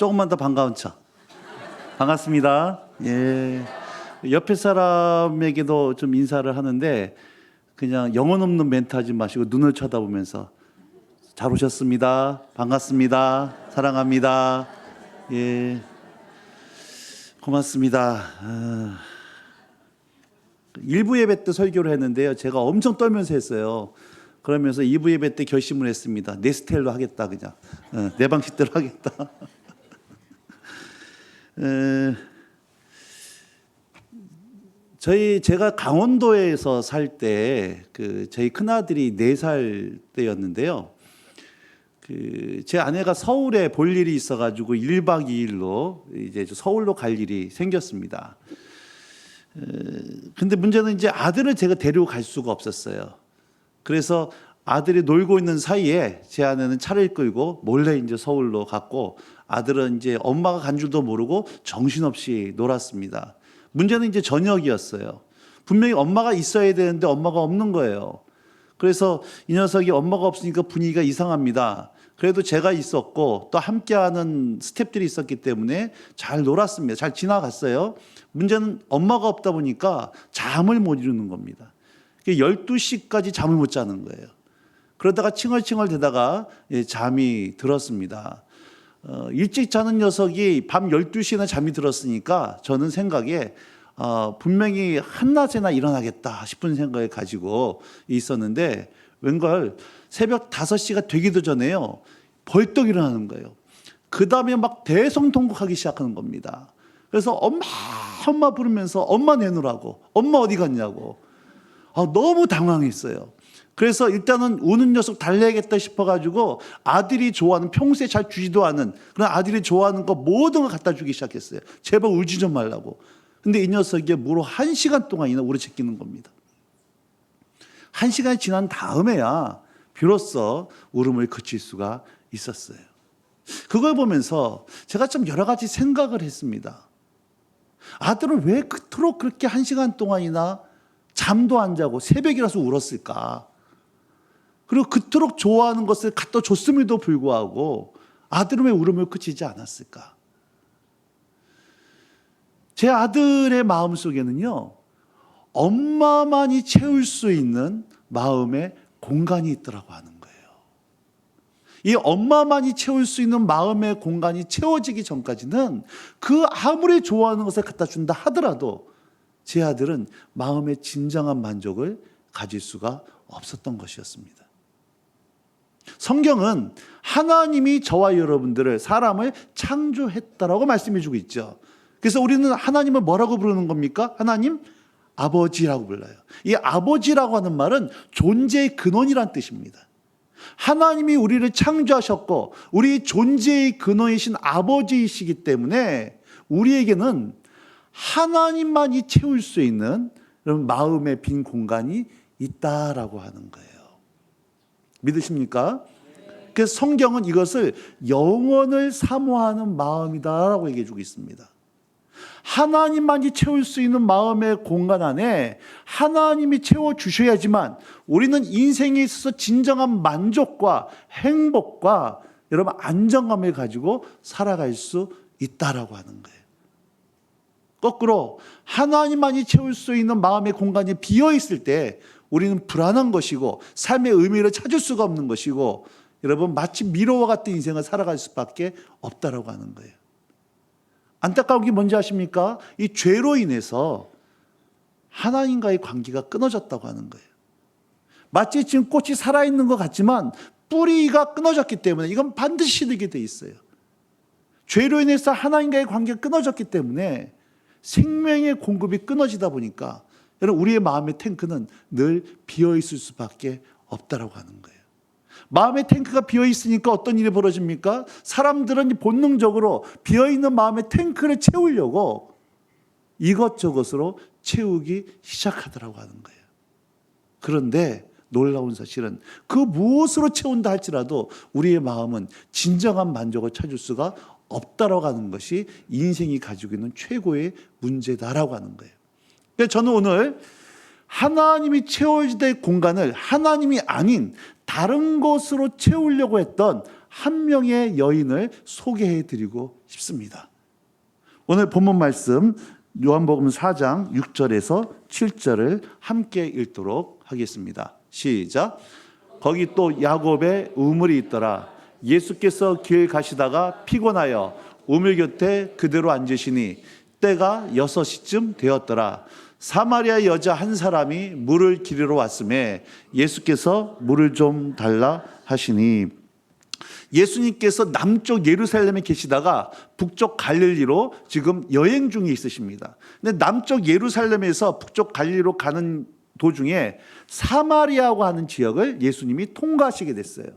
조금만 더 반가운 척. 반갑습니다. 예. 옆에 사람에게도 좀 인사를 하는데 그냥 영혼 없는 멘트 하지 마시고 눈을 쳐다보면서 잘 오셨습니다. 반갑습니다. 사랑합니다. 예. 고맙습니다. 일부 예배 때 설교를 했는데요. 제가 엄청 떨면서 했어요. 그러면서 2부 예배 때 결심을 했습니다. 내 스타일로 하겠다 그냥. 내 방식대로 하겠다. 제가 강원도에서 살 때 저희 큰아들이 4살 때였는데요. 제 아내가 서울에 볼 일이 있어가지고 1박 2일로 이제 서울로 갈 일이 생겼습니다. 근데 문제는 이제 아들을 제가 데리고 갈 수가 없었어요. 그래서 아들이 놀고 있는 사이에 제 아내는 차를 끌고 몰래 이제 서울로 갔고 아들은 이제 엄마가 간 줄도 모르고 정신없이 놀았습니다. 문제는 이제 저녁이었어요. 분명히 엄마가 있어야 되는데 엄마가 없는 거예요. 그래서 이 녀석이 엄마가 없으니까 분위기가 이상합니다. 그래도 제가 있었고 또 함께하는 스태프들이 있었기 때문에 잘 놀았습니다. 잘 지나갔어요. 문제는 엄마가 없다 보니까 잠을 못 이루는 겁니다. 12시까지 잠을 못 자는 거예요. 그러다가 칭얼칭얼 대다가 잠이 들었습니다. 일찍 자는 녀석이 밤 12시나 잠이 들었으니까 저는 생각에 분명히 한낮에나 일어나겠다 싶은 생각을 가지고 있었는데 웬걸 새벽 5시가 되기도 전에요. 벌떡 일어나는 거예요. 그 다음에 막 대성통곡하기 시작하는 겁니다. 그래서 엄마 부르면서 엄마 내놓으라고, 엄마 어디 갔냐고. 너무 당황했어요. 그래서 일단은 우는 녀석 달래야겠다 싶어가지고 아들이 좋아하는, 평소에 잘 주지도 않은 그런 아들이 좋아하는 거 모든 걸 갖다 주기 시작했어요. 제발 울지 좀 말라고. 근데 이 녀석이 무려 1시간 동안이나 울어 제끼는 겁니다. 1시간이 지난 다음에야 비로소 울음을 그칠 수가 있었어요. 그걸 보면서 제가 좀 여러 가지 생각을 했습니다. 아들은 왜 그토록 그렇게 1시간 동안이나 잠도 안 자고 새벽이라서 울었을까? 그리고 그토록 좋아하는 것을 갖다 줬음에도 불구하고 아들은 왜 울음을 그치지 않았을까? 제 아들의 마음속에는요, 엄마만이 채울 수 있는 마음의 공간이 있더라고 하는 거예요. 이 엄마만이 채울 수 있는 마음의 공간이 채워지기 전까지는 그 아무리 좋아하는 것을 갖다 준다 하더라도 제 아들은 마음의 진정한 만족을 가질 수가 없었던 것이었습니다. 성경은 하나님이 저와 여러분들을, 사람을 창조했다라고 말씀해 주고 있죠. 그래서 우리는 하나님을 뭐라고 부르는 겁니까? 하나님 아버지라고 불러요. 이 아버지라고 하는 말은 존재의 근원이란 뜻입니다. 하나님이 우리를 창조하셨고 우리 존재의 근원이신 아버지이시기 때문에 우리에게는 하나님만이 채울 수 있는 그런 마음의 빈 공간이 있다라고 하는 거예요. 믿으십니까? 그래서 성경은 이것을 영원을 사모하는 마음이다라고 얘기해 주고 있습니다. 하나님만이 채울 수 있는 마음의 공간 안에 하나님이 채워주셔야지만 우리는 인생에 있어서 진정한 만족과 행복과 여러분 안정감을 가지고 살아갈 수 있다라고 하는 거예요. 거꾸로 하나님만이 채울 수 있는 마음의 공간이 비어있을 때 우리는 불안한 것이고 삶의 의미를 찾을 수가 없는 것이고 여러분 마치 미로와 같은 인생을 살아갈 수밖에 없다라고 하는 거예요. 안타까운 게 뭔지 아십니까? 이 죄로 인해서 하나님과의 관계가 끊어졌다고 하는 거예요. 마치 지금 꽃이 살아있는 것 같지만 뿌리가 끊어졌기 때문에 이건 반드시 시들게 돼 있어요. 죄로 인해서 하나님과의 관계가 끊어졌기 때문에 생명의 공급이 끊어지다 보니까 여러분 우리의 마음의 탱크는 늘 비어있을 수밖에 없다라고 하는 거예요. 마음의 탱크가 비어있으니까 어떤 일이 벌어집니까? 사람들은 본능적으로 비어있는 마음의 탱크를 채우려고 이것저것으로 채우기 시작하더라고 하는 거예요. 그런데 놀라운 사실은 그 무엇으로 채운다 할지라도 우리의 마음은 진정한 만족을 찾을 수가 없다라고 하는 것이 인생이 가지고 있는 최고의 문제다라고 하는 거예요. 그래서 저는 오늘 하나님이 채워야 될 공간을 하나님이 아닌 다른 것으로 채우려고 했던 한 명의 여인을 소개해 드리고 싶습니다. 오늘 본문 말씀 요한복음 4장 6절에서 7절을 함께 읽도록 하겠습니다. 시작. 거기 또 야곱의 우물이 있더라. 예수께서 길 가시다가 피곤하여 우물 곁에 그대로 앉으시니 때가 6시쯤 되었더라. 사마리아 여자 한 사람이 물을 기르러 왔음에 예수께서 물을 좀 달라 하시니, 예수님께서 남쪽 예루살렘에 계시다가 북쪽 갈릴리로 지금 여행 중에 있으십니다. 근데 남쪽 예루살렘에서 북쪽 갈릴리로 가는 도중에 사마리아라고 하는 지역을 예수님이 통과하시게 됐어요.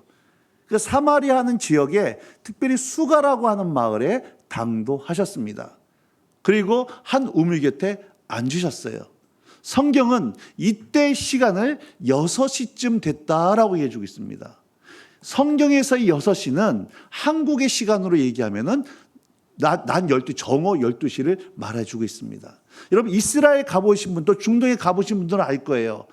그 사마리아 하는 지역에 특별히 수가라고 하는 마을에 당도하셨습니다. 그리고 한 우물 곁에 앉으셨어요. 성경은 이때 시간을 6시쯤 됐다라고 얘기해주고 있습니다. 성경에서의 6시는 한국의 시간으로 얘기하면은 낮 12시, 정오 12시를 말해주고 있습니다. 여러분 이스라엘 가보신 분, 또 중동에 가보신 분들은 알 거예요.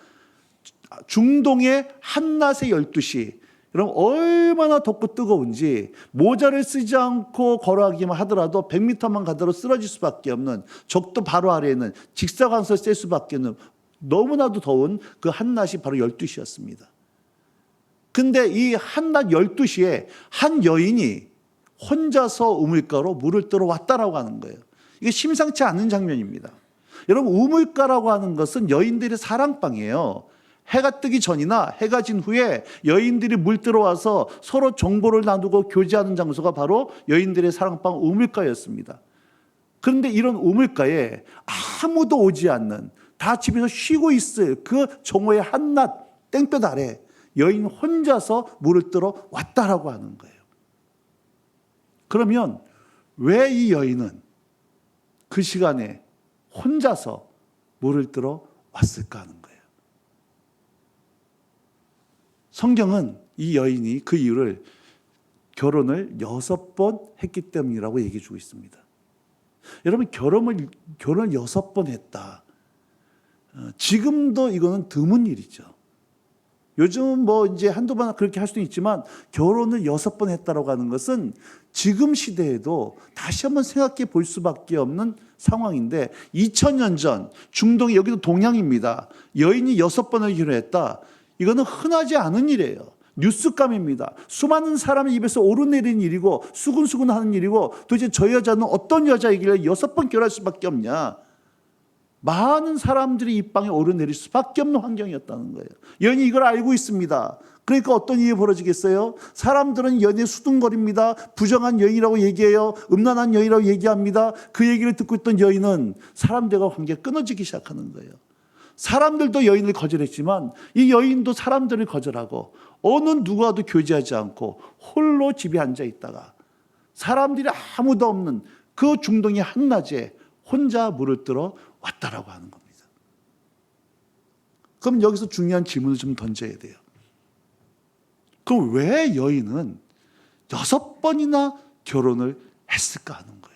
중동의 한낮의 12시, 여러분 얼마나 덥고 뜨거운지 모자를 쓰지 않고 걸어가기만 하더라도 100m만 가더라도 쓰러질 수밖에 없는, 적도 바로 아래에 있는 직사광선을 쐴 수밖에 없는 너무나도 더운 그 한낮이 바로 12시였습니다. 근데 이 한낮 12시에 한 여인이 혼자서 우물가로 물을 뜨러 왔다라고 하는 거예요. 이게 심상치 않은 장면입니다. 여러분 우물가라고 하는 것은 여인들의 사랑방이에요. 해가 뜨기 전이나 해가 진 후에 여인들이 물 들어와서 서로 정보를 나누고 교제하는 장소가 바로 여인들의 사랑방 우물가였습니다. 그런데 이런 우물가에 아무도 오지 않는, 다 집에서 쉬고 있을 그 정오의 한낮 땡볕 아래 여인 혼자서 물을 뜨러 왔다라고 하는 거예요. 그러면 왜 이 여인은 그 시간에 혼자서 물을 뜨러 왔을까 하는 거예요. 성경은 이 여인이 그 이유를 결혼을 6번 했기 때문이라고 얘기해 주고 있습니다. 여러분 결혼을 6번 했다. 지금도 이거는 드문 일이죠. 요즘은 뭐 이제 한두 번 그렇게 할 수는 있지만 결혼을 6번 했다라고 하는 것은 지금 시대에도 다시 한번 생각해 볼 수밖에 없는 상황인데, 2000년 전 중동이, 여기도 동양입니다. 여인이 6번을 결혼했다. 이거는 흔하지 않은 일이에요. 뉴스감입니다. 수많은 사람의 입에서 오르내리는 일이고 수근수근 하는 일이고, 도대체 저 여자는 어떤 여자이길래 6번 결혼할 수밖에 없냐. 많은 사람들이 이 빵에 오르내릴 수밖에 없는 환경이었다는 거예요. 여인이 이걸 알고 있습니다. 그러니까 어떤 일이 벌어지겠어요? 사람들은 연애 수둥거립니다. 부정한 여인이라고 얘기해요. 음란한 여인이라고 얘기합니다. 그 얘기를 듣고 있던 여인은 사람들과 관계가 끊어지기 시작하는 거예요. 사람들도 여인을 거절했지만 이 여인도 사람들을 거절하고 어느 누구와도 교제하지 않고 홀로 집에 앉아 있다가 사람들이 아무도 없는 그 중동의 한낮에 혼자 물을 뜨러 왔다라고 하는 겁니다. 그럼 여기서 중요한 질문을 좀 던져야 돼요. 그럼 왜 여인은 6번이나 결혼을 했을까 하는 거예요.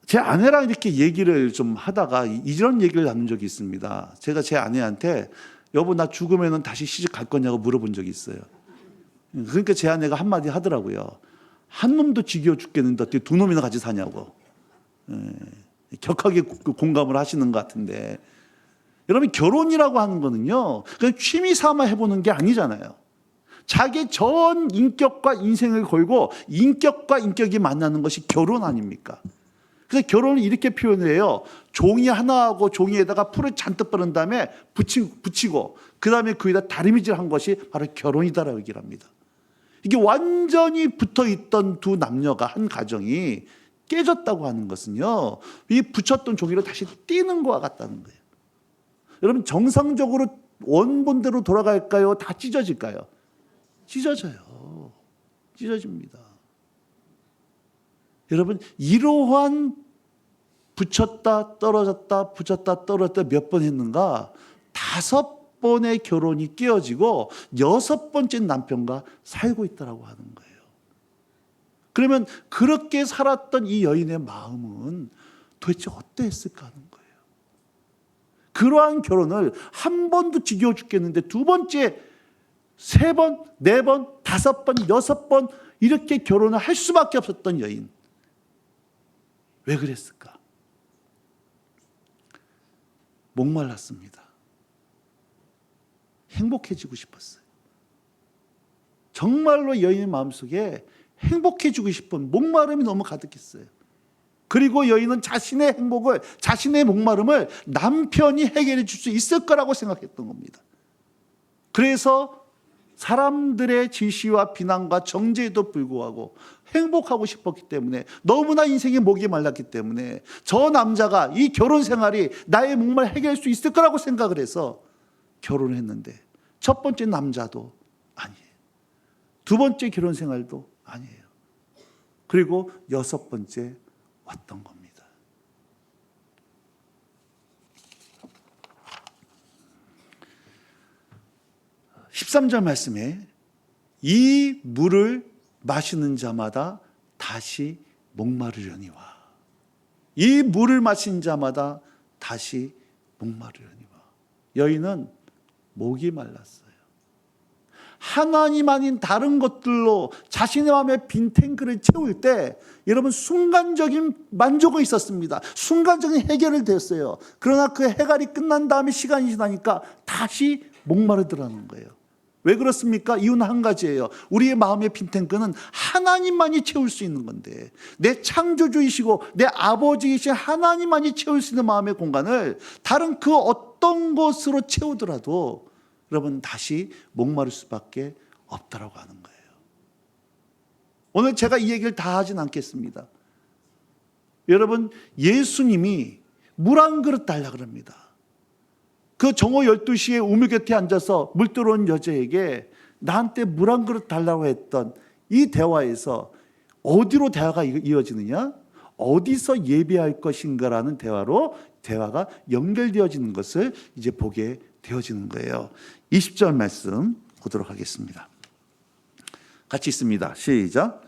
제 아내랑 이렇게 얘기를 좀 하다가 이런 얘기를 나눈 적이 있습니다. 제가 제 아내한테 여보 나 죽으면 다시 시집 갈 거냐고 물어본 적이 있어요. 그러니까 제 아내가 한마디 하더라고요. 한 놈도 지겨워 죽겠는데 어떻게 두 놈이나 같이 사냐고. 격하게 공감을 하시는 것 같은데, 여러분 결혼이라고 하는 거는요 그냥 취미 삼아 해보는 게 아니잖아요. 자기 전 인격과 인생을 걸고 인격과 인격이 만나는 것이 결혼 아닙니까? 그래서 결혼을 이렇게 표현을 해요. 종이 하나하고 종이에다가 풀을 잔뜩 바른 다음에 붙이고 그 다음에 그 위에다 다리미질한 것이 바로 결혼이다라고 얘기를 합니다. 이게 완전히 붙어있던 두 남녀가, 한 가정이 깨졌다고 하는 것은요, 이 붙였던 종이를 다시 띄는 것과 같다는 거예요. 여러분 정상적으로 원본대로 돌아갈까요? 다 찢어질까요? 찢어져요. 찢어집니다. 여러분 이러한 붙였다 떨어졌다 붙였다 떨어졌다 몇 번 했는가? 5번의 결혼이 깨어지고 6번째 남편과 살고 있다고 하는 거예요. 그러면 그렇게 살았던 이 여인의 마음은 도대체 어떠했을까 하는 거예요. 그러한 결혼을 한 번도 지겨워 죽겠는데 두 번째, 세 번, 네 번, 다섯 번, 여섯 번 이렇게 결혼을 할 수밖에 없었던 여인. 왜 그랬을까? 목말랐습니다. 행복해지고 싶었어요. 정말로 여인의 마음속에 행복해지고 싶은 목마름이 너무 가득했어요. 그리고 여인은 자신의 행복을, 자신의 목마름을 남편이 해결해 줄 수 있을 거라고 생각했던 겁니다. 그래서 사람들의 질시와 비난과 정죄에도 불구하고 행복하고 싶었기 때문에, 너무나 인생에 목이 말랐기 때문에 저 남자가, 이 결혼 생활이 나의 목말 해결할 수 있을 거라고 생각을 해서 결혼을 했는데, 첫 번째 남자도 아니에요. 두 번째 결혼 생활도 아니에요. 그리고 여섯 번째 왔던 겁니다. (13절) 말씀에 이 물을 마시는 자마다 다시 목마르려니와, 이 물을 마신 자마다 다시 목마르려니와. 여인은 목이 말랐어요. 하나님 아닌 다른 것들로 자신의 마음의 빈 탱크를 채울 때 여러분 순간적인 만족은 있었습니다. 순간적인 해결을 되었어요. 그러나 그 해결이 끝난 다음에 시간이 지나니까 다시 목마르더라는 거예요. 왜 그렇습니까? 이유는 한 가지예요. 우리의 마음의 빈 탱크는 하나님만이 채울 수 있는 건데, 내 창조주이시고 내 아버지이신 하나님만이 채울 수 있는 마음의 공간을 다른 그 어떤 것으로 채우더라도 여러분 다시 목마를 수밖에 없다라고 하는 거예요. 오늘 제가 이 얘기를 다 하진 않겠습니다. 여러분, 예수님이 물 한 그릇 달라 그럽니다. 그 정오 12시에 우물 곁에 앉아서 물 들어온 여자에게 나한테 물 한 그릇 달라고 했던 이 대화에서 어디로 대화가 이어지느냐? 어디서 예배할 것인가라는 대화가 연결되어지는 것을 이제 보게 되어지는 거예요. 20절 말씀 보도록 하겠습니다. 같이 있습니다. 시작.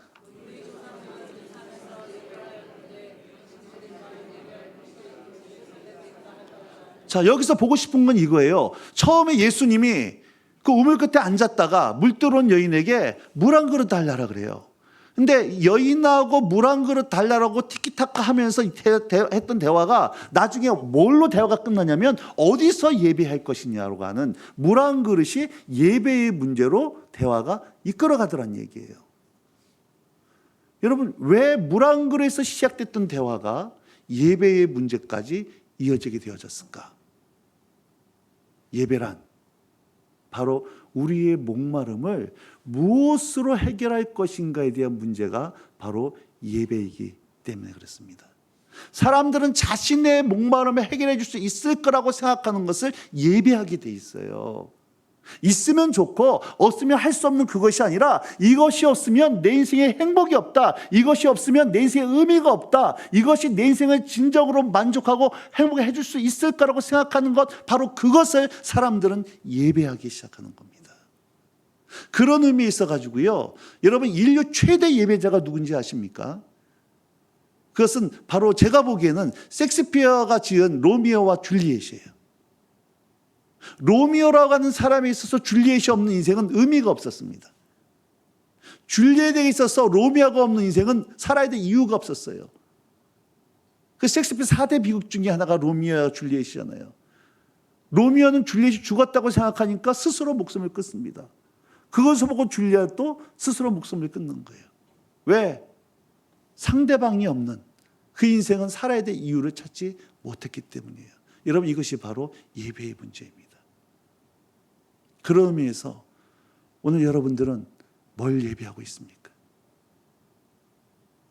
자, 여기서 보고 싶은 건 이거예요. 처음에 예수님이 그 우물 끝에 앉았다가 물 들어온 여인에게 물 한 그릇 달라라 그래요. 근데 여인하고 물 한 그릇 달라라고 티키타카 하면서 했던 대화가 나중에 뭘로 대화가 끝나냐면 어디서 예배할 것이냐로 하는 물 한 그릇이 예배의 문제로 대화가 이끌어가더란 얘기예요. 여러분, 왜 물 한 그릇에서 시작됐던 대화가 예배의 문제까지 이어지게 되어졌을까? 예배란 바로 우리의 목마름을 무엇으로 해결할 것인가에 대한 문제가 바로 예배이기 때문에 그렇습니다. 사람들은 자신의 목마름을 해결해 줄 수 있을 거라고 생각하는 것을 예배하게 돼 있어요. 있으면 좋고 없으면 할 수 없는 그것이 아니라, 이것이 없으면 내 인생에 행복이 없다, 이것이 없으면 내 인생에 의미가 없다, 이것이 내 인생을 진정으로 만족하고 행복해 해줄 수 있을 거라고 생각하는 것, 바로 그것을 사람들은 예배하기 시작하는 겁니다. 그런 의미에 있어 가지고요, 여러분, 인류 최대 예배자가 누군지 아십니까? 그것은 바로 제가 보기에는 셰익스피어가 지은 로미오와 줄리엣이에요. 로미오라고 하는 사람에 있어서 줄리엣이 없는 인생은 의미가 없었습니다. 줄리엣에 있어서 로미오가 없는 인생은 살아야 될 이유가 없었어요. 그 셰익스피어 4대 비극 중에 하나가 로미오와 줄리엣이잖아요. 로미오는 줄리엣이 죽었다고 생각하니까 스스로 목숨을 끊습니다. 그것을 보고 줄리엣도 스스로 목숨을 끊는 거예요. 왜? 상대방이 없는 그 인생은 살아야 될 이유를 찾지 못했기 때문이에요. 여러분, 이것이 바로 예배의 문제입니다. 그런 의미에서 오늘 여러분들은 뭘 예배하고 있습니까?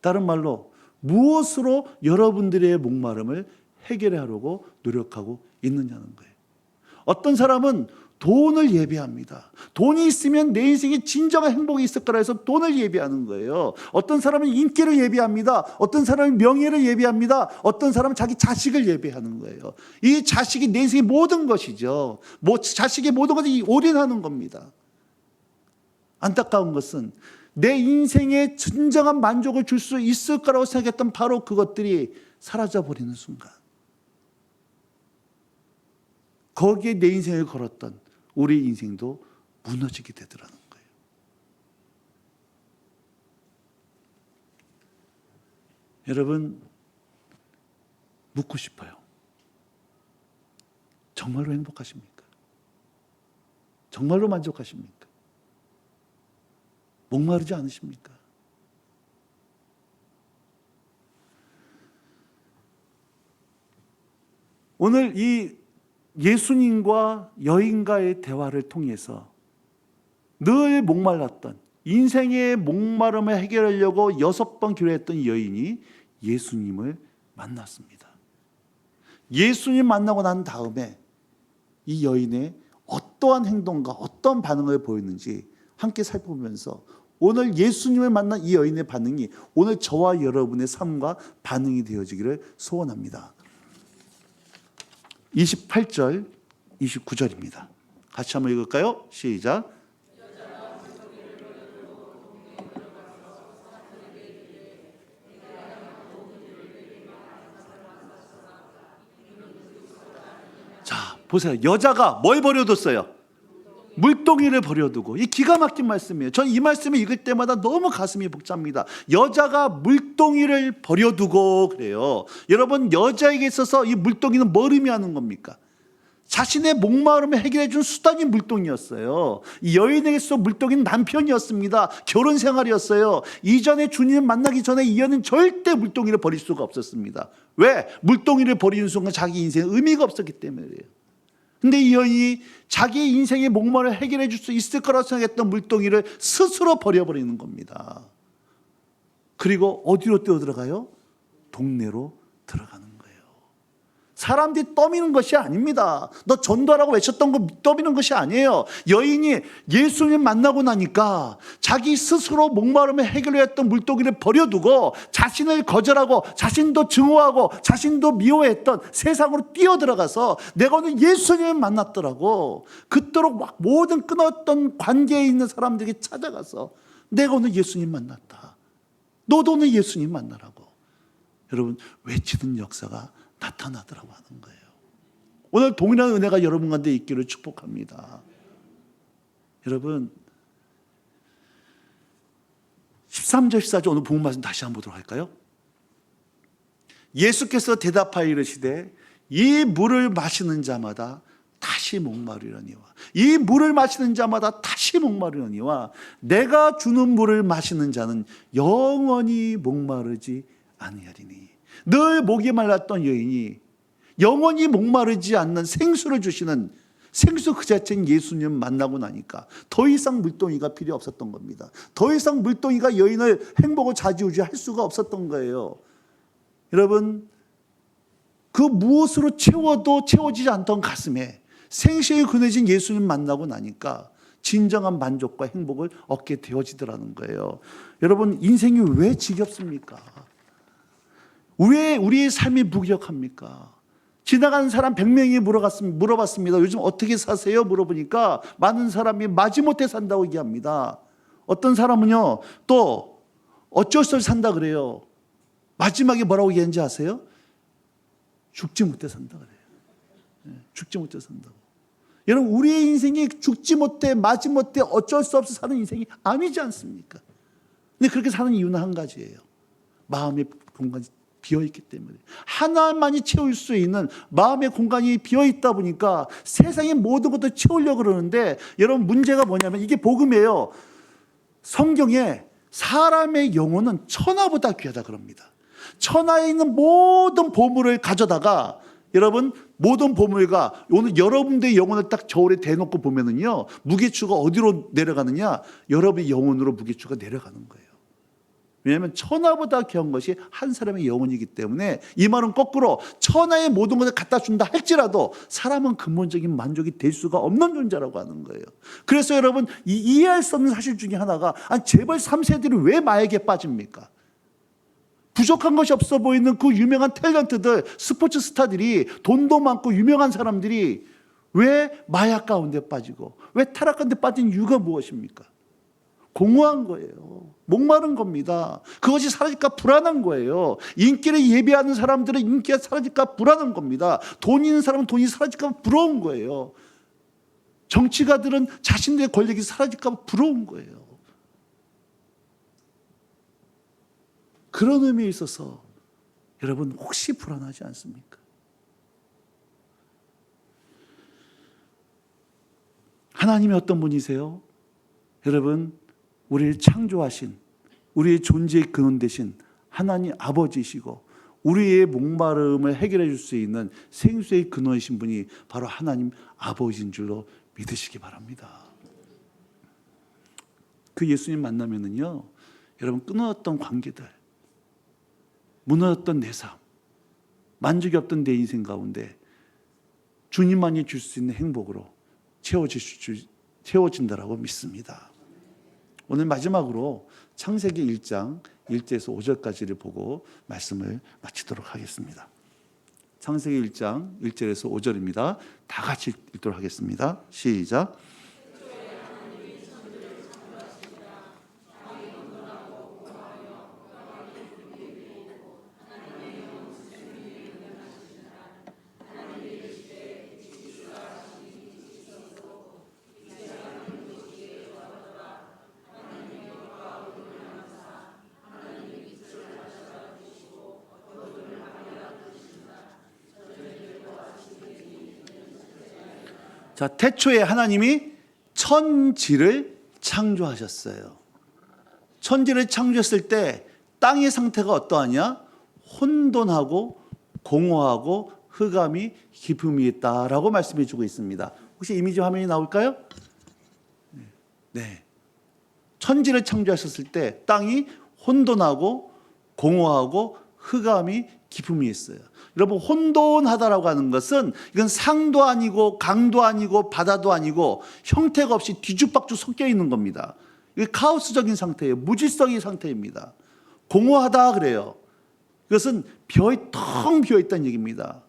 다른 말로 무엇으로 여러분들의 목마름을 해결하려고 노력하고 있느냐는 거예요. 어떤 사람은 돈을 예배합니다. 돈이 있으면 내 인생에 진정한 행복이 있을 거라 해서 돈을 예배하는 거예요. 어떤 사람은 인기를 예배합니다. 어떤 사람은 명예를 예배합니다. 어떤 사람은 자기 자식을 예배하는 거예요. 이 자식이 내 인생의 모든 것이죠. 자식의 모든 것이 올인하는 겁니다. 안타까운 것은 내 인생에 진정한 만족을 줄 수 있을 거라고 생각했던 바로 그것들이 사라져버리는 순간, 거기에 내 인생을 걸었던 우리 인생도 무너지게 되더라는 거예요. 여러분, 묻고 싶어요. 정말로 행복하십니까? 정말로 만족하십니까? 목마르지 않으십니까? 오늘 이 예수님과 여인과의 대화를 통해서 늘 목말랐던 인생의 목마름을 해결하려고 6번 기도했던 여인이 예수님을 만났습니다. 예수님 만나고 난 다음에 이 여인의 어떠한 행동과 어떤 반응을 보였는지 함께 살펴보면서 오늘 예수님을 만난 이 여인의 반응이 오늘 저와 여러분의 삶과 반응이 되어지기를 소원합니다. 28절, 29절입니다. 같이 한번 읽을까요? 시작. 자, 보세요. 여자가 뭘 버려뒀어요? 물동이를 버려두고. 이 기가 막힌 말씀이에요. 전 이 말씀을 읽을 때마다 너무 가슴이 벅찹니다. 여자가 물동이를 버려두고 그래요. 여러분, 여자에게 있어서 이 물동이는 뭘 의미하는 겁니까? 자신의 목마름을 해결해 준 수단이 물동이었어요. 이 여인에게 있어서 물동이는 남편이었습니다. 결혼 생활이었어요. 이전에 주님을 만나기 전에 이 여인은 절대 물동이를 버릴 수가 없었습니다. 왜? 물동이를 버리는 순간 자기 인생에 의미가 없었기 때문이에요. 근데 이 여인이 자기 인생의 목마름을 해결해 줄 수 있을 거라고 생각했던 물동이를 스스로 버려버리는 겁니다. 그리고 어디로 뛰어들어가요? 동네로 들어가는 거예요. 사람들이 떠미는 것이 아닙니다. 너 전도하라고 외쳤던 거 떠미는 것이 아니에요. 여인이 예수님 만나고 나니까 자기 스스로 목마름을 해결했던 물동이를 버려두고 자신을 거절하고 자신도 증오하고 자신도 미워했던 세상으로 뛰어들어가서 내가 오늘 예수님을 만났더라고. 그토록 막 모든 끊었던 관계에 있는 사람들에게 찾아가서 내가 오늘 예수님 만났다. 너도 오늘 예수님 만나라고. 여러분, 외치는 역사가 나타나더라고 하는 거예요. 오늘 동일한 은혜가 여러분 가운데 있기를 축복합니다. 여러분, 13절 14절 오늘 본문 말씀 다시 한번 보도록 할까요? 예수께서 대답하여 이르시되 이 물을 마시는 자마다 다시 목마르려니와 이 물을 마시는 자마다 다시 목마르려니와 내가 주는 물을 마시는 자는 영원히 목마르지 아니하리니. 늘 목이 말랐던 여인이 영원히 목마르지 않는 생수를 주시는 생수 그 자체인 예수님 만나고 나니까 더 이상 물동이가 필요 없었던 겁니다. 더 이상 물동이가 여인을 행복을 좌지우지할 수가 없었던 거예요. 여러분, 그 무엇으로 채워도 채워지지 않던 가슴에 생시에 그네진 예수님 만나고 나니까 진정한 만족과 행복을 얻게 되어지더라는 거예요. 여러분, 인생이 왜 지겹습니까? 왜 우리의 삶이 무기력합니까? 지나가는 사람 100명이 물어봤습니다. 요즘 어떻게 사세요? 물어보니까 많은 사람이 마지못해 산다고 얘기합니다. 어떤 사람은요, 또 어쩔 수 없이 산다 그래요. 마지막에 뭐라고 얘기했는지 아세요? 죽지 못해 산다 그래요. 죽지 못해 산다고. 여러분, 우리의 인생이 죽지 못해 마지못해 어쩔 수 없이 사는 인생이 아니지 않습니까? 근데 그렇게 사는 이유는 한 가지예요. 마음의 공간이 비어있기 때문에. 하나만이 채울 수 있는 마음의 공간이 비어있다 보니까 세상의 모든 것도 채우려고 그러는데, 여러분, 문제가 뭐냐면 이게 복음이에요. 성경에 사람의 영혼은 천하보다 귀하다 그럽니다. 천하에 있는 모든 보물을 가져다가, 여러분, 모든 보물과 오늘 여러분들의 영혼을 딱 저울에 대놓고 보면은요, 무게추가 어디로 내려가느냐? 여러분의 영혼으로 무게추가 내려가는 거예요. 왜냐하면 천하보다 귀한 것이 한 사람의 영혼이기 때문에, 이 말은 거꾸로 천하의 모든 것을 갖다 준다 할지라도 사람은 근본적인 만족이 될 수가 없는 존재라고 하는 거예요. 그래서 여러분, 이해할 수 없는 사실 중에 하나가, 아니 재벌 3세들이 왜 마약에 빠집니까? 부족한 것이 없어 보이는 그 유명한 탤런트들, 스포츠 스타들이, 돈도 많고 유명한 사람들이 왜 마약 가운데 빠지고 왜 타락 가운데 빠진 이유가 무엇입니까? 공허한 거예요. 목마른 겁니다. 그것이 사라질까 불안한 거예요. 인기를 예배하는 사람들은 인기가 사라질까 불안한 겁니다. 돈 있는 사람은 돈이 사라질까 부러운 거예요. 정치가들은 자신들의 권력이 사라질까 부러운 거예요. 그런 의미에 있어서 여러분 혹시 불안하지 않습니까? 하나님이 어떤 분이세요? 여러분, 우리를 창조하신, 우리의 존재의 근원 되신 하나님 아버지이시고 우리의 목마름을 해결해 줄 수 있는 생수의 근원이신 분이 바로 하나님 아버지인 줄로 믿으시기 바랍니다. 그 예수님 만나면은요, 여러분 끊어졌던 관계들, 무너졌던 내 삶, 만족이 없던 내 인생 가운데 주님만이 줄 수 있는 행복으로 채워진다라고 믿습니다. 오늘 마지막으로 창세기 1장 1절에서 5절까지를 보고 말씀을 마치도록 하겠습니다. 창세기 1장 1절에서 5절입니다. 다 같이 읽도록 하겠습니다. 시작. 자, 태초에 하나님이 천지를 창조하셨어요. 천지를 창조했을 때 땅의 상태가 어떠하냐? 혼돈하고 공허하고 흑암이 깊음이 있다라고 말씀해 주고 있습니다. 혹시 이미지 화면이 나올까요? 네. 천지를 창조하셨을 때 땅이 혼돈하고 공허하고 흑암이 깊음이 있어요. 여러분, 혼돈하다라고 하는 것은 이건 상도 아니고 강도 아니고 바다도 아니고 형태가 없이 뒤죽박죽 섞여 있는 겁니다. 이게 카오스적인 상태예요. 무질서의 상태입니다. 공허하다 그래요. 이것은 텅 비어있다는 얘기입니다.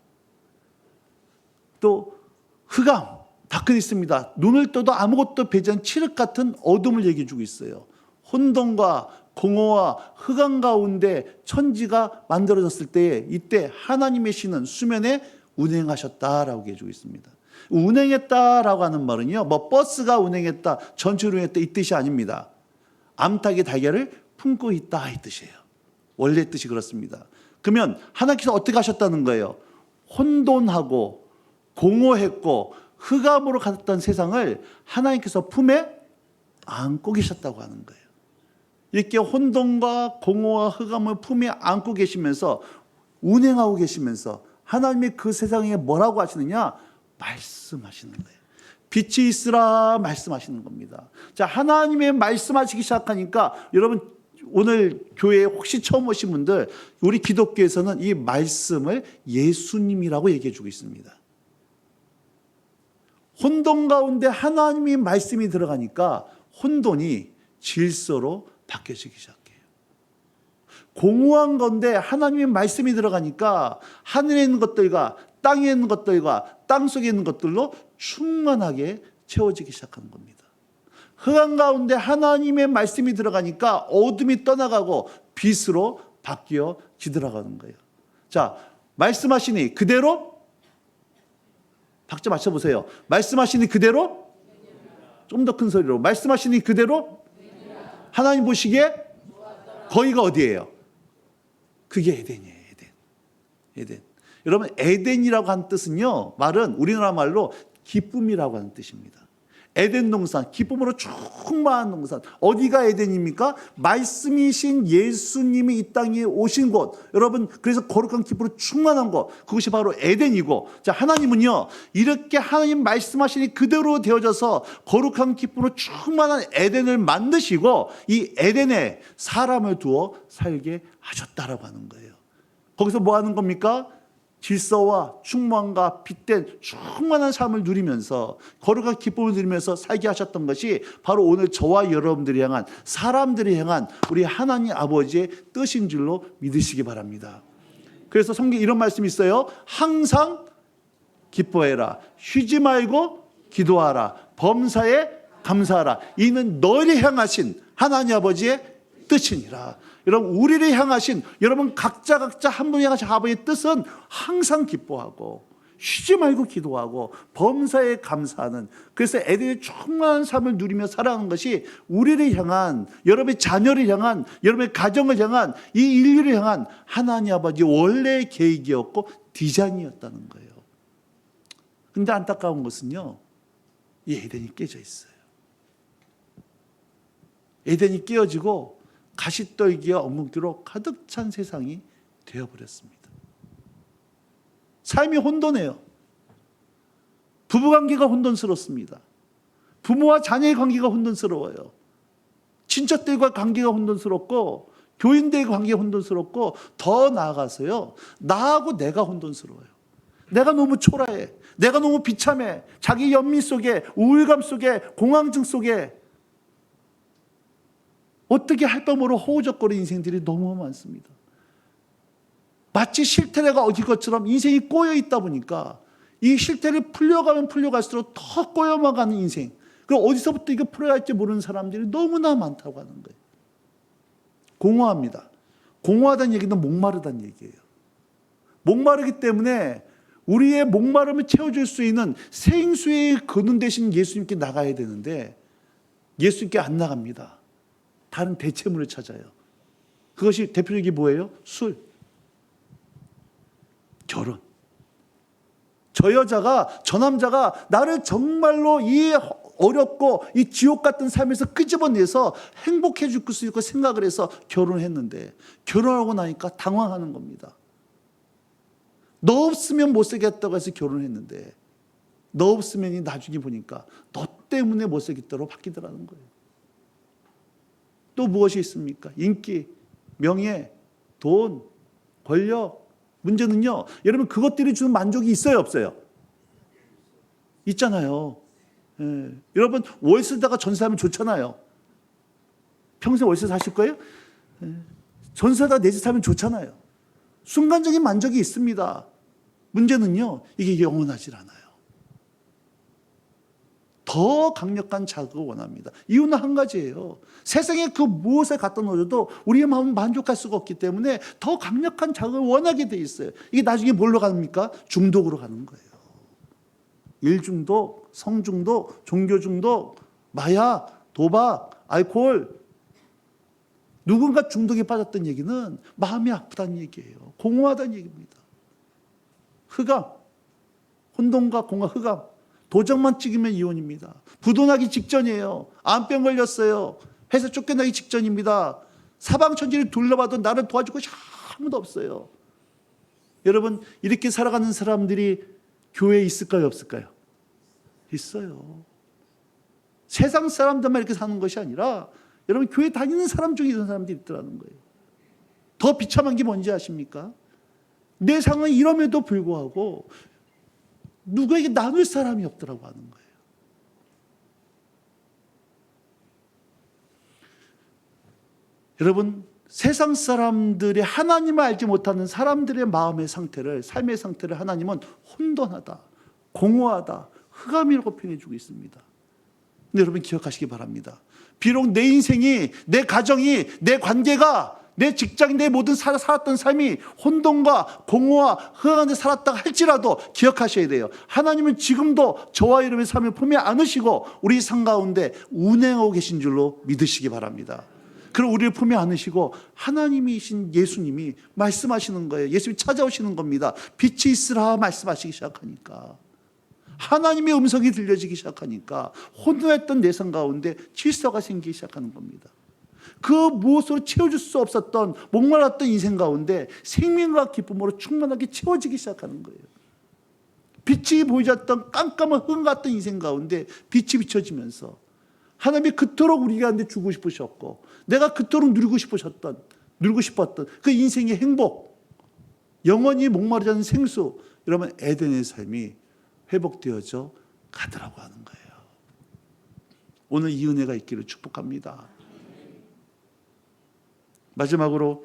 또 흑암, 다크 있습니다. 눈을 떠도 아무것도 배제한 칠흑 같은 어둠을 얘기해 주고 있어요. 혼돈과 공허와 흑암 가운데 천지가 만들어졌을 때에 이때 하나님의 신은 수면에 운행하셨다라고 얘기해 주고 있습니다. 운행했다라고 하는 말은요, 뭐 버스가 운행했다, 전철 운행했다 이 뜻이 아닙니다. 암탉의 달걀을 품고 있다 이 뜻이에요. 원래 뜻이 그렇습니다. 그러면 하나님께서 어떻게 하셨다는 거예요? 혼돈하고 공허했고 흑암으로 갔던 세상을 하나님께서 품에 안고 계셨다고 하는 거예요. 이렇게 혼돈과 공허와 흑암을 품에 안고 계시면서 운행하고 계시면서 하나님이 그 세상에 뭐라고 하시느냐? 말씀하시는 거예요. 빛이 있으라 말씀하시는 겁니다. 자, 하나님의 말씀하시기 시작하니까 여러분 오늘 교회에 혹시 처음 오신 분들, 우리 기독교에서는 이 말씀을 예수님이라고 얘기해 주고 있습니다. 혼돈 가운데 하나님의 말씀이 들어가니까 혼돈이 질서로 바뀌어지기 시작해요. 공허한 건데 하나님의 말씀이 들어가니까 하늘에 있는 것들과 땅에 있는 것들과 땅 속에 있는 것들로 충만하게 채워지기 시작하는 겁니다. 흑암 가운데 하나님의 말씀이 들어가니까 어둠이 떠나가고 빛으로 바뀌어지더라가는 거예요. 자, 말씀하시니 그대로, 박자 맞춰보세요. 말씀하시니 그대로, 좀 더 큰 소리로 말씀하시니 그대로, 하나님 보시기에 거기가 어디예요? 그게 에덴이에요. 에덴. 여러분, 에덴이라고 하는 뜻은요, 말은 우리나라 말로 기쁨이라고 하는 뜻입니다. 에덴 동산, 기쁨으로 충만한 동산. 어디가 에덴입니까? 말씀이신 예수님이 이 땅에 오신 곳. 여러분, 그래서 거룩한 기쁨으로 충만한 곳. 그것이 바로 에덴이고, 자, 하나님은요, 이렇게 하나님 말씀하시니 그대로 되어져서 거룩한 기쁨으로 충만한 에덴을 만드시고 이 에덴에 사람을 두어 살게 하셨다라고 하는 거예요. 거기서 뭐 하는 겁니까? 질서와 충만과 빛된 충만한 삶을 누리면서 거룩한 기쁨을 누리면서 살게 하셨던 것이 바로 오늘 저와 여러분들이 향한, 사람들이 향한 우리 하나님 아버지의 뜻인 줄로 믿으시기 바랍니다. 그래서 성경에 이런 말씀이 있어요. 항상 기뻐해라. 쉬지 말고 기도하라. 범사에 감사하라. 이는 너를 향하신 하나님 아버지의 뜻이니라. 여러분, 우리를 향하신, 여러분 각자 한 분을 향하신 아버지의 뜻은 항상 기뻐하고 쉬지 말고 기도하고 범사에 감사하는, 그래서 애들이 충만한 삶을 누리며 살아가는 것이 우리를 향한, 여러분의 자녀를 향한, 여러분의 가정을 향한, 이 인류를 향한 하나님 아버지 원래의 계획이었고 디자인이었다는 거예요. 근데 안타까운 것은요, 이 에덴이 깨져 있어요. 에덴이 깨어지고 가시떨기와 엉겅퀴로 가득 찬 세상이 되어버렸습니다. 삶이 혼돈해요. 부부관계가 혼돈스럽습니다. 부모와 자녀의 관계가 혼돈스러워요. 친척들과 관계가 혼돈스럽고 교인들의 관계가 혼돈스럽고 더 나아가서요, 나하고 내가 혼돈스러워요. 내가 너무 초라해. 내가 너무 비참해. 자기 연민 속에, 우울감 속에, 공황증 속에 어떻게 할 바 모르고 허우적거리는 인생들이 너무 많습니다. 마치 실타래가 어디 것처럼 인생이 꼬여 있다 보니까 이 실타래를 풀려가면 풀려갈수록 더 꼬여만 가는 인생. 그럼 어디서부터 이거 풀어야 할지 모르는 사람들이 너무나 많다고 하는 거예요. 공허합니다. 공허하다는 얘기는 목마르다는 얘기예요. 목마르기 때문에 우리의 목마름을 채워줄 수 있는 생수의 근원 대신 예수님께 나가야 되는데 예수님께 안 나갑니다. 다른 대체물을 찾아요. 그것이 대표적인 게 뭐예요? 술, 결혼. 저 여자가, 저 남자가 나를 정말로 이 어렵고 이 지옥 같은 삶에서 끄집어내서 행복해 줄 수 있고 생각을 해서 결혼을 했는데, 결혼하고 나니까 당황하는 겁니다. 너 없으면 못 살겠다고 해서 결혼을 했는데 너 없으면 나중에 보니까 너 때문에 못 살겠다고 바뀌더라는 거예요. 또 무엇이 있습니까? 인기, 명예, 돈, 권력. 문제는요, 여러분 그것들이 주는 만족이 있어요, 없어요? 있잖아요. 예. 여러분 월 쓰다가 전세 하면 좋잖아요. 평생 월세 사실 거예요? 예. 전세다가 내 집 사면 좋잖아요. 순간적인 만족이 있습니다. 문제는요, 이게 영원하지 않아요. 더 강력한 자극을 원합니다. 이유는 한 가지예요. 세상에 그 무엇에 갖다 놓아도 우리의 마음은 만족할 수가 없기 때문에 더 강력한 자극을 원하게 돼 있어요. 이게 나중에 뭘로 갑니까? 중독으로 가는 거예요. 일중독, 성중독, 종교중독, 마약, 도박, 알코올. 누군가 중독에 빠졌던 얘기는 마음이 아프다는 얘기예요. 공허하다는 얘기입니다. 흑암, 혼돈과 공허, 흑암. 도장만 찍으면 이혼입니다. 부도나기 직전이에요. 암병 걸렸어요. 회사 쫓겨나기 직전입니다. 사방천지를 둘러봐도 나를 도와줄 것이 아무도 없어요. 여러분, 이렇게 살아가는 사람들이 교회에 있을까요, 없을까요? 있어요. 세상 사람들만 이렇게 사는 것이 아니라 여러분 교회 다니는 사람 중에 이런 사람들이 있더라는 거예요. 더 비참한 게 뭔지 아십니까? 내 상황이 이럼에도 불구하고 누구에게 나눌 사람이 없더라고 하는 거예요. 여러분, 세상 사람들이 하나님을 알지 못하는 사람들의 마음의 상태를, 삶의 상태를 하나님은 혼돈하다, 공허하다, 흑암이라고 표현해주고 있습니다. 근데 여러분 기억하시기 바랍니다. 비록 내 인생이, 내 가정이, 내 관계가, 내 직장이, 내 모든 살았던 삶이 혼돈과 공허와 흑암 안에 살았다 할지라도 기억하셔야 돼요. 하나님은 지금도 저와 여러분의 삶을 품에 안으시고 우리 삶 가운데 운행하고 계신 줄로 믿으시기 바랍니다. 그럼 우리를 품에 안으시고 하나님이신 예수님이 말씀하시는 거예요. 예수님이 찾아오시는 겁니다. 빛이 있으라 말씀하시기 시작하니까, 하나님의 음성이 들려지기 시작하니까 혼돈했던 내 삶 가운데 질서가 생기기 시작하는 겁니다. 그 무엇으로 채워줄 수 없었던 목말랐던 인생 가운데 생명과 기쁨으로 충만하게 채워지기 시작하는 거예요. 빛이 보이졌던 깜깜한 흑 같던 인생 가운데 빛이 비춰지면서 하나님이 그토록 우리 가운데 주고 싶으셨고 내가 그토록 누리고 싶었던 그 인생의 행복, 영원히 목마르지 않는 생수, 여러분 에덴의 삶이 회복되어져 가더라고 하는 거예요. 오늘 이 은혜가 있기를 축복합니다. 마지막으로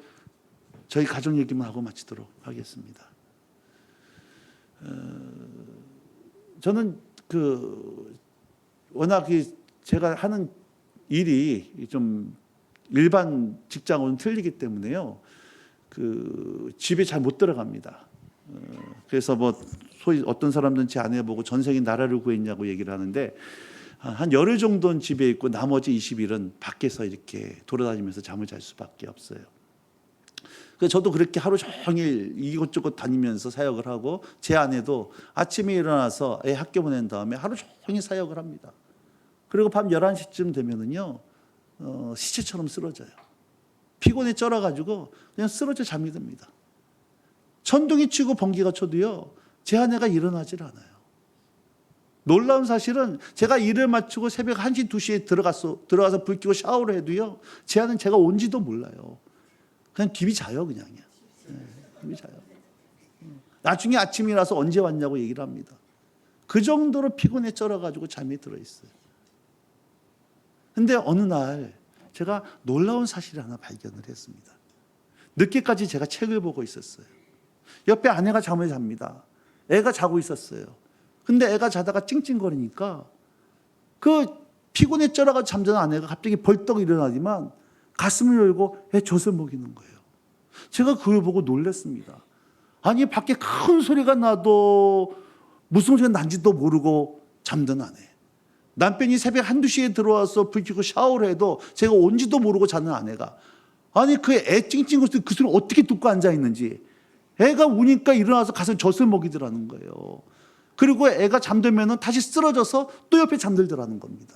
저희 가족 얘기만 하고 마치도록 하겠습니다. 저는 워낙 제가 하는 일이 좀 일반 직장은 틀리기 때문에요. 그 집에 잘 못 들어갑니다. 그래서 뭐 소위 어떤 사람들은 제 아내 보고 전생에 나라를 구했냐고 얘기를 하는데 한 열흘 정도는 집에 있고 나머지 20일은 밖에서 이렇게 돌아다니면서 잠을 잘 수밖에 없어요. 그래서 저도 그렇게 하루 종일 이곳저곳 다니면서 사역을 하고 제 아내도 아침에 일어나서 애 학교 보낸 다음에 하루 종일 사역을 합니다. 그리고 밤 11시쯤 되면은요 시체처럼 쓰러져요. 피곤에 쩔어가지고 그냥 쓰러져 잠이 듭니다. 천둥이 치고 번개가 쳐도요 제 아내가 일어나질 않아요. 놀라운 사실은 제가 일을 마치고 새벽 1시, 2시에 들어가서 불 켜고 샤워를 해도요 제 아내는 제가 온지도 몰라요. 그냥 딥이 자요 그냥. 딥이 자요. 나중에 아침이라서 언제 왔냐고 얘기를 합니다. 그 정도로 피곤에 쩔어가지고 잠이 들어있어요. 근데 어느 날 제가 놀라운 사실을 하나 발견을 했습니다. 늦게까지 제가 책을 보고 있었어요. 옆에 아내가 잠을 잡니다. 애가 자고 있었어요. 근데 애가 자다가 찡찡거리니까 그 피곤에 쩔어가지고 잠자는 아내가 갑자기 벌떡 일어나지만 가슴을 열고 애 젖을 먹이는 거예요. 제가 그걸 보고 놀랐습니다. 아니 밖에 큰 소리가 나도 무슨 소리가 난지도 모르고 잠든 아내. 남편이 새벽 1, 2시에 들어와서 불 켜고 샤워를 해도 제가 온지도 모르고 자는 아내가 아니 그 애 찡찡거릴 그 소리를 어떻게 듣고 앉아있는지 애가 우니까 일어나서 가서 젖을 먹이더라는 거예요. 그리고 애가 잠들면 다시 쓰러져서 또 옆에 잠들더라는 겁니다.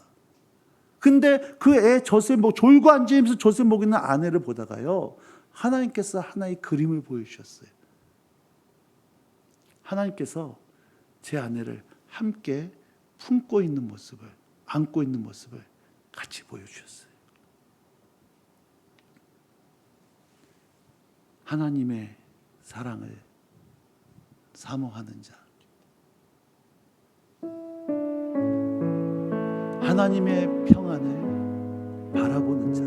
근데 그 애 젖을 졸고 앉으면서 젖을 먹이는 아내를 보다가요 하나님께서 하나의 그림을 보여주셨어요. 하나님께서 제 아내를 함께 품고 있는 모습을, 안고 있는 모습을 같이 보여주셨어요. 하나님의 사랑을 사모하는 자, 하나님의 평안을 바라보는 자,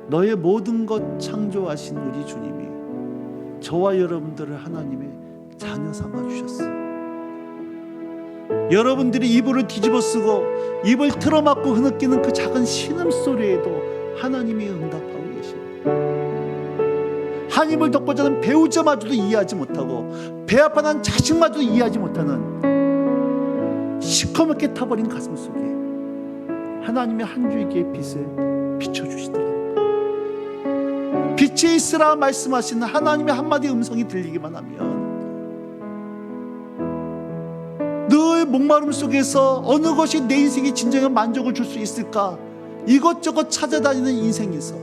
너의 모든 것 창조하신 우리 주님이 저와 여러분들을 하나님의 자녀 삼아 주셨어요. 여러분들이 이불을 뒤집어 쓰고 입을 틀어막고 흐느끼는 그 작은 신음소리에도 하나님이 응답하고 계시고, 한 입을 덮고 자는 배우자마저도 이해하지 못하고 배 아파난 자식마저도 이해하지 못하는 시커멓게 타버린 가슴 속에 하나님의 한 줄기의 빛을 비춰주시더라고요. 빛이 있으라 말씀하시는 하나님의 한마디 음성이 들리기만 하면 늘 목마름 속에서 어느 것이 내 인생에 진정한 만족을 줄 수 있을까 이것저것 찾아다니는 인생에서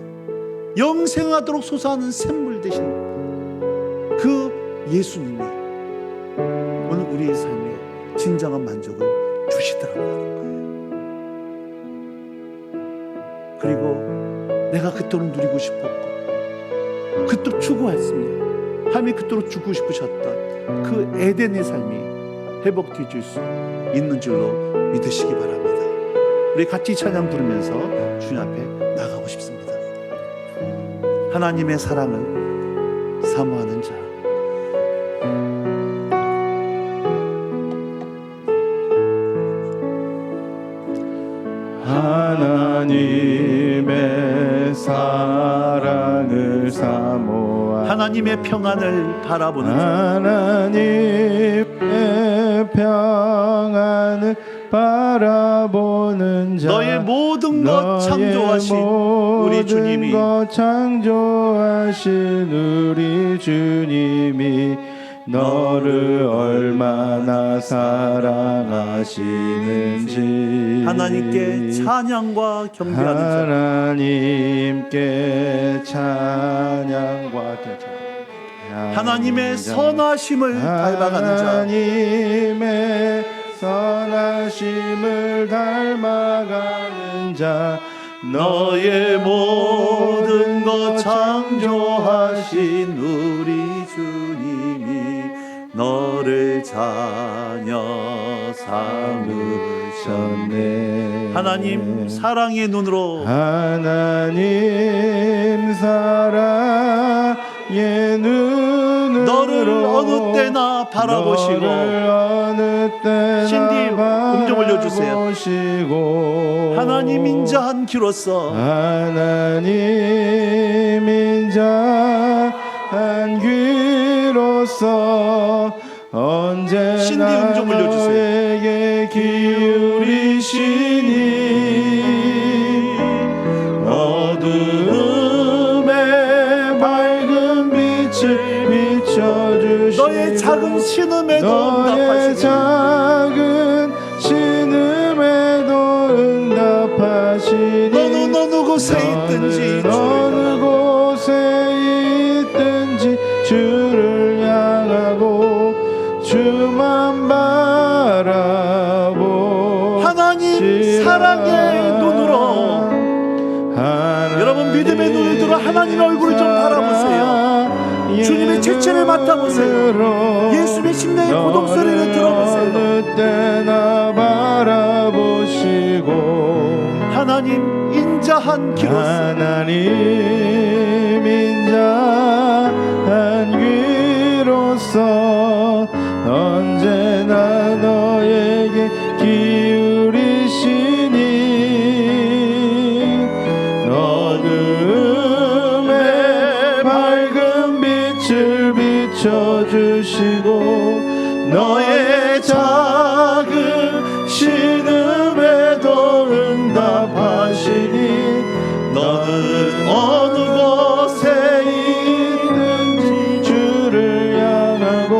영생하도록 솟아나는 샘물 되신 그 예수님이 오늘 우리의 삶에 진정한 만족을 주시더라고 하는 거예요. 그리고 내가 그토록 누리고 싶었고 그토록 추구했으며 하나님이 그토록 주고 싶으셨던 그 에덴의 삶이 회복되어질 수 있는 줄로 믿으시기 바랍니다. 우리 같이 찬양 부르면서 주님 앞에 나가고 싶습니다. 하나님의 사랑을 사모하는 자, 하나님의 사랑을 사모하는 하나님의 평안을 바라보는 자, 하나님의 평안을 바라보는 자, 너의 모든 것 창조하신 우리 주님이, 것 창조하신 우리 주님이 너를 얼마나 사랑하시는지 하나님께 찬양과 경배하는 자, 하나님께 찬양과 하나님의 선하심을 닮아가는 자, 하나님의 선하심을 닮아가는 자, 너의 모든 것 창조하신 우리 주님이 너를 자녀 삼으셨네. 하나님 사랑의 눈으로, 하나님 사랑의 눈으로 너를 어느 때나 바라보시고 신디 음정 올려주세요. 하나님 인자한 귀로서 하나님 인자한 귀로서 언제나 신디 음정 올려주세요. 너에게 기울이시니 어두움에 밝은 빛을 비춰주시고 너의 작은 신음에도 너의 응답하시니 작은 신음에도 응답하시니 너는 어느 곳에 있든지 어느 곳에 있든지 주를 향하고 주만 바라보 하나님 사랑의 눈으로 여러분 믿음의 눈을 들어 하나님의 얼굴을 좀 바라보세요. 주님의 제체를 맡아보세요. 예수의 심령의 고동 소리를 들어보세요. 어느 때나 바라보시고 하나님 인자한 귀로서 하나님 인자한 귀로서 언제나 너에게 기울이시니 어둠에 밝은 빛을 비춰주시고 너의 작은 신음에도 응답하시니 너는 어느 곳에 있든지 주를 향하고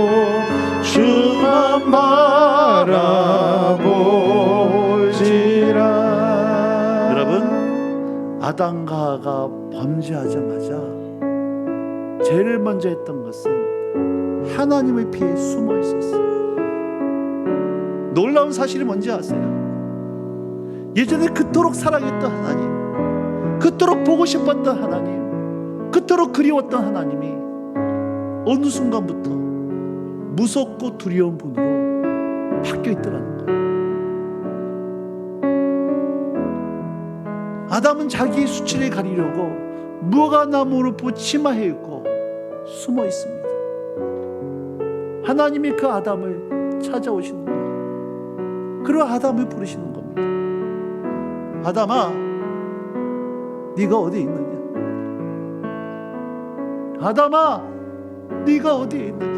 주만 바라볼지라. 여러분 아담과 하와가 범죄하자마자 제일 먼저 했던 것은 하나님의 피해 숨어 있었어요. 놀라운 사실이 뭔지 아세요? 예전에 그토록 사랑했던 하나님, 그토록 보고 싶었던 하나님, 그토록 그리웠던 하나님이 어느 순간부터 무섭고 두려운 분으로 바뀌어 있더라는 거예요. 아담은 자기의 수치를 가리려고 무화과나무로 치마해 입고 숨어 있습니다. 하나님이 그 아담을 찾아오시는 거예요. 그리고 아담을 부르시는 겁니다. 아담아, 네가 어디 있느냐? 아담아, 네가 어디에 있느냐?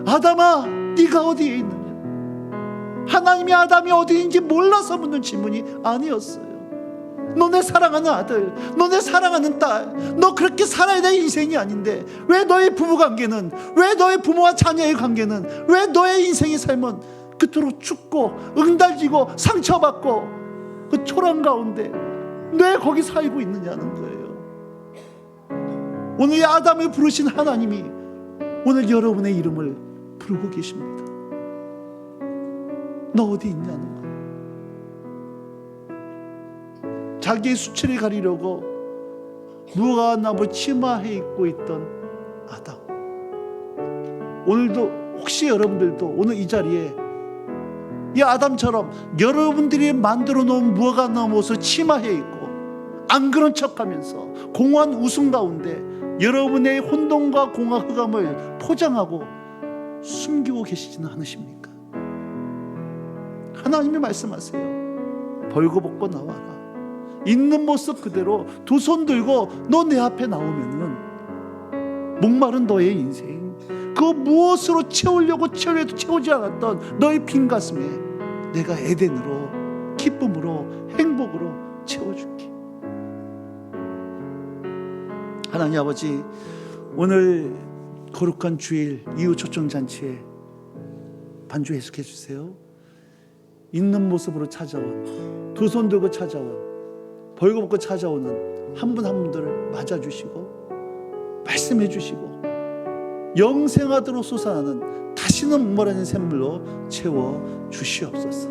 아담아, 네가 어디에 있느냐? 하나님이 아담이 어디인지 몰라서 묻는 질문이 아니었어요. 너네 사랑하는 아들, 너네 사랑하는 딸, 너 그렇게 살아야 될 인생이 아닌데 왜 너의 부부관계는, 왜 너의 부모와 자녀의 관계는, 왜 너의 인생의 삶은 그토록 춥고 응달지고 상처받고 그 초란 가운데 왜 거기 살고 있느냐는 거예요. 오늘 이 아담을 부르신 하나님이 오늘 여러분의 이름을 부르고 계십니다. 너 어디 있냐는 거예요. 자기의 수치를 가리려고 무화과나무 치마해 입고 있던 아담. 오늘도 혹시 여러분들도 오늘 이 자리에 이 아담처럼 여러분들이 만들어 놓은 무화과나무 옷을 치마해 입고 안 그런 척하면서 공허한 웃음 가운데 여러분의 혼돈과 공허 흑암을 포장하고 숨기고 계시지는 않으십니까? 하나님이 말씀하세요. 벌거벗고 나와라. 있는 모습 그대로 두 손 들고 너 내 앞에 나오면은 목마른 너의 인생, 그 무엇으로 채우려고 채우려도 채우지 않았던 너의 빈 가슴에 내가 에덴으로 기쁨으로 행복으로 채워줄게. 하나님 아버지, 오늘 거룩한 주일 이후 초청잔치에 반주 해석해 주세요. 있는 모습으로 찾아온, 두 손 들고 찾아온, 벌거벗고 찾아오는 한 분 한 분들을 맞아주시고 말씀해 주시고 영생하도록 솟아나는 다시는 목마르는 샘물로 채워 주시옵소서.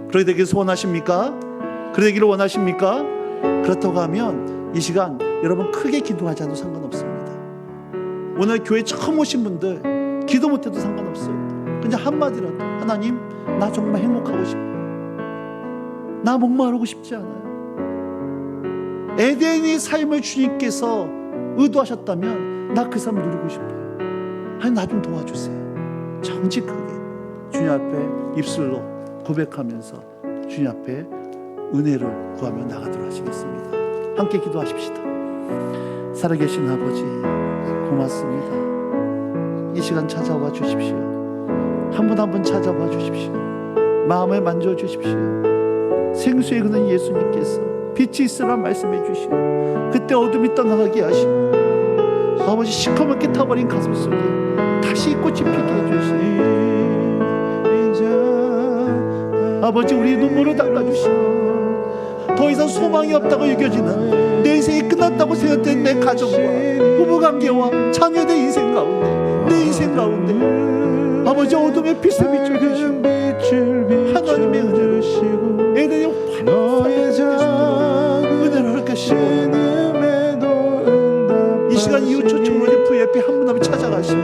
그렇게 되길 소원하십니까? 그렇게 되기를 원하십니까? 그렇다고 하면 이 시간 여러분 크게 기도하지 않아도 상관없습니다. 오늘 교회 처음 오신 분들 기도 못해도 상관없어요. 그냥 한마디라도, 하나님 나 정말 행복하고 싶어, 나 목마르고 싶지 않아요. 에덴의 삶을 주님께서 의도하셨다면 나 그 삶 누리고 싶어요. 아니 나 좀 도와주세요. 정직하게 주님 앞에 입술로 고백하면서 주님 앞에 은혜를 구하며 나가도록 하시겠습니다. 함께 기도하십시다. 살아계신 아버지 고맙습니다. 이 시간 찾아와 주십시오. 한 분 한 분 찾아와 주십시오. 마음을 만져주십시오. 생수의 그는 예수님께서 빛이 있으라 말씀해 주시고 그때 어둠이 떠나가게 하시고 아버지 시커멓게 타버린 가슴 속에 다시 꽃이 피게 해주시고 아버지 우리 눈물을 닦아주시고 더 이상 소망이 없다고 여겨지는 내 인생이 끝났다고 생각된 내 가정과 부부관계와 자녀의 인생 가운데 내 인생 가운데 아버지 어둠의 빛을 비춰주시고 하나님의 은혜로 애들이 은혜를 허락하시고 이 시간 이후 초청으로 VIP 한 분 한 분 찾아가시고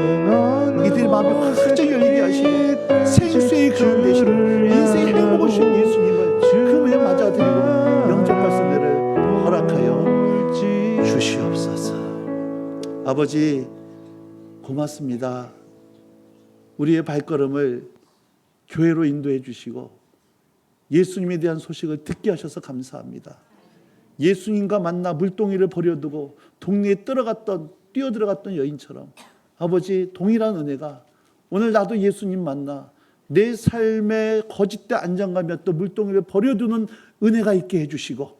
이들의 마음이 활짝 열리게 하시고 생수의 그런 되시고 인생의 행복을 주신 예수님을 금에 맞아들이고 영접할 수 은혜를 허락하여 주시옵소서. 아버지 고맙습니다. 우리의 발걸음을 교회로 인도해 주시고 예수님에 대한 소식을 듣게 하셔서 감사합니다. 예수님과 만나 물동이를 버려두고 동네에 뛰어들어갔던 여인처럼 아버지 동일한 은혜가 오늘 나도 예수님 만나 내 삶의 거짓된 안정감이었던 물동이를 버려두는 은혜가 있게 해주시고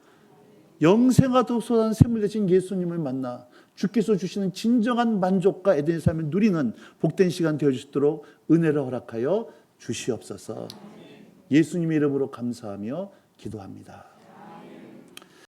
영생과 솟아난 샘물 대신 예수님을 만나 주께서 주시는 진정한 만족과 에덴의 삶을 누리는 복된 시간 되어주시도록 은혜를 허락하여 주시옵소서. 예수님의 이름으로 감사하며 기도합니다.